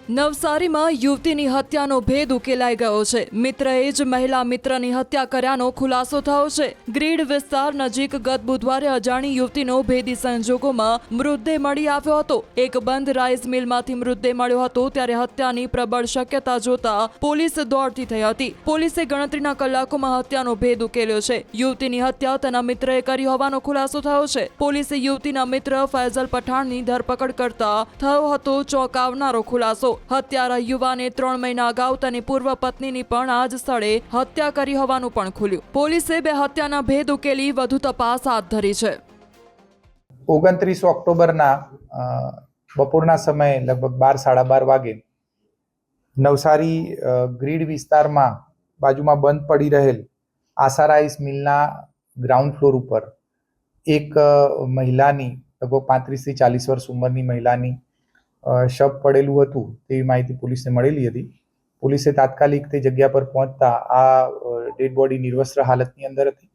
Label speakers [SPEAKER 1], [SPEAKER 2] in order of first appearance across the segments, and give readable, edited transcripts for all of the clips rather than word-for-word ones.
[SPEAKER 1] નવસારીમાં યુવતીની હત્યાનો ભેદ ઉકેલાઈ ગયો છે। મિત્રએ જ મહિલા મિત્રની હત્યા કર્યાનો ખુલાસો થયો છે। ગ્રીડ વિસ્તાર નજીક ગત બુધવારે અજાણી યુવતીનો ભેદી સંજોગોમાં મૃતદેહ મળી આવ્યો હતો। એક બંધ રાઈસ મિલમાંથી મૃતદેહ મળ્યો હતો ત્યારે હત્યાની પ્રબળ શક્યતા જોતા પોલીસ દોડતી થઈ હતી। પોલીસે ગણતરીના કલાકોમાં હત્યાનો ભેદ ઉકેલ્યો છે। યુવતીની હત્યા તેના મિત્રએ કરી હોવાનો ખુલાસો થયો છે। પોલીસે યુવતીના મિત્ર ફૈઝલ પઠાણની ધરપકડ કરતા થયો હતો ચોંકાવનારો ખુલાસો। હત્યારા યુવાને 3 મહિના અગાઉ તેની પૂર્વ પત્નીની પણ આ જ સ્થળે હત્યા કરી હોવાનું પણ ખુલ્યું। પોલીસે બે હત્યાના ભેદ ઉકેલી વધુ તપાસ હાથ ધરી છે।
[SPEAKER 2] 29 ઓક્ટોબરના બપોરના સમયે લગભગ 12-12:30 વાગે નવસારી ગ્રીડ વિસ્તારમાં બાજુમાં બંધ પડી રહેલ આશા રાઈસ મિલના ગ્રાઉન્ડ ફ્લોર ઉપર એક મહિલાની લગભગ 35 થી 40 વર્ષ ઉંમરની મહિલાની શબ પડેલું હતું તેવી માહિતી પોલીસને મળેલી હતી। પોલીસે તાત્કાલિક તે જગ્યા પર પહોંચતા આ ડેડ બોડી નિર્વસ્ત્ર હાલતની અંદર હતી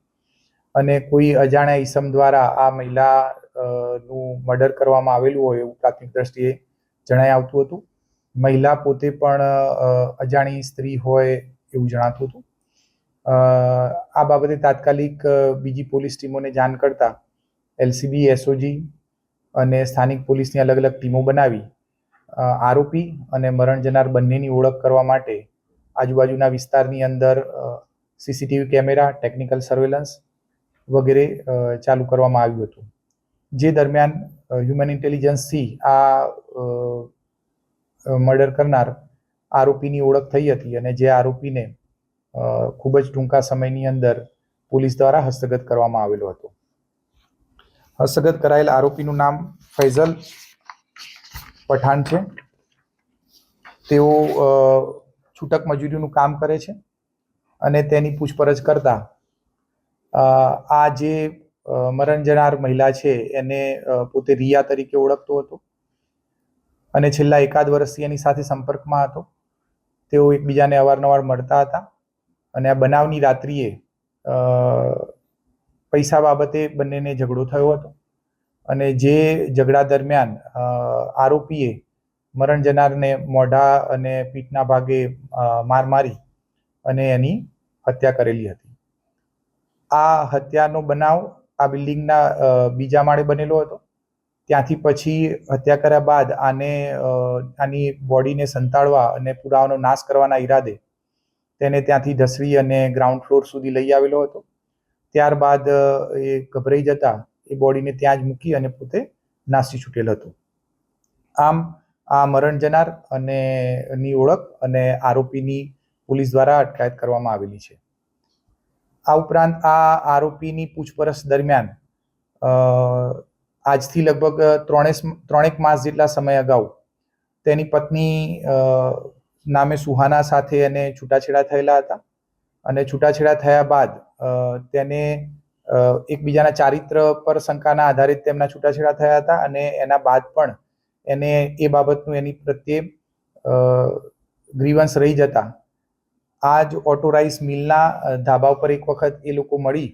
[SPEAKER 2] અને કોઈ અજાણ્યા ઈસમ દ્વારા આ મહિલાનું મર્ડર કરવામાં આવેલું હોય એવું પ્રાથમિક દ્રષ્ટિએ જણાઈ આવતું હતું। મહિલા પોતે પણ અજાણી સ્ત્રી હોય એવું જણાતું હતું। આ બાબતે તાત્કાલિક બીજી પોલીસ ટીમોને જાણ કરતા એલસીબી, એસઓજી અને સ્થાનિક પોલીસની અલગ અલગ ટીમો બનાવી આરોપી અને મરણ જનાર બંનેની ઓળખ કરવા માટે આજુબાજુના વિસ્તારની અંદર સીસીટીવી કેમેરા, ટેકનિકલ સર્વેલન્સ વગેરે ચાલુ કરવામાં આવ્યું હતું। જે દરમિયાન હ્યુમન ઇન્ટેલિજન્સથી આ મર્ડર કરનાર આરોપીની ઓળખ થઈ હતી અને જે આરોપીને ખૂબ જ ટૂંકા સમયની અંદર પોલીસ દ્વારા હસ્તગત કરવામાં આવેલો હતો। હસ્તગત કરાયેલ આરોપીનું નામ ફૈઝલ પઠાણ છે। તેઓ છૂટક મજૂરીનું કામ કરે છે અને તેની પૂછપરછ કરતા આ જે મરણ જનાર મહિલા છે એને પોતે રિયા તરીકે ઓળખતો હતો અને છેલ્લા 1 વર્ષથી એની સાથે સંપર્કમાં હતો। તેઓ એકબીજાને અવારનવાર મળતા હતા અને આ બનાવની રાત્રિએ પૈસા બાબતે બંનેને ઝઘડો થયો હતો અને જે ઝઘડા દરમિયાન આરોપીએ મરણ જનારને મોઢા અને પીઠના ભાગે માર મારી અને એની હત્યા કરેલી હતી। આ હત્યાનો બનાવ આ બિલ્ડિંગના બીજા માળે બનેલો હતો। ત્યાંથી પછી હત્યા કર્યા બાદ આની બોડીને સંતાડવા અને પુરાવાનો નાશ કરવાના ઈરાદે તેને ત્યાંથી ધસવી અને ગ્રાઉન્ડ ફ્લોર સુધી લઈ આવેલો હતો। ત્યારબાદ એ ગભરાઈ જતા એ બોડીને ત્યાં જ મૂકી અને પોતે નાસી છૂટેલ હતો। આમ આ મરણ જનાર અને ની ઓળખ અને આરોપીની પોલીસ દ્વારા અટકાયત કરવામાં આવેલી છે। આ ઉપરાંત આ આરોપીની પૂછપરછ દરમિયાન આજથી લગભગ 3 માસ જેટલા સમય અગાઉ તેની પત્ની નામે સુહાના સાથે એને છૂટાછેડા થયેલા હતા અને છૂટાછેડા થયા બાદ તેને એકબીજાના ચારિત્ર પર શંકાના આધારે તેમના છૂટાછેડા થયા હતા અને એના બાદ પણ એને એ બાબતનું એની પ્રત્યે ગ્રીવન્સ રહી જતા આ જ ઓટો રાઈસ મિલના ધાબા ઉપર એક વખત એ લોકો મળી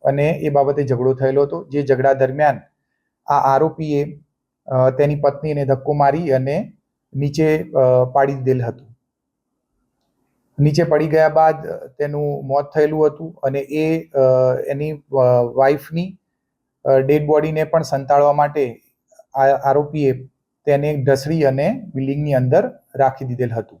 [SPEAKER 2] અને એ બાબતે ઝઘડો થયેલો હતો। જે ઝઘડા દરમિયાન આ આરોપીએ તેની પત્નીને ધક્કો મારી અને નીચે પાડી દીધેલ હતું। નીચે પડી ગયા બાદ તેનું મોત થયેલું હતું અને એની વાઈફની ડેડ બોડીને પણ સંતાડવા માટે આરોપીએ તેને ઢસડી અને બિલ્ડિંગની અંદર રાખી દીધેલ હતું।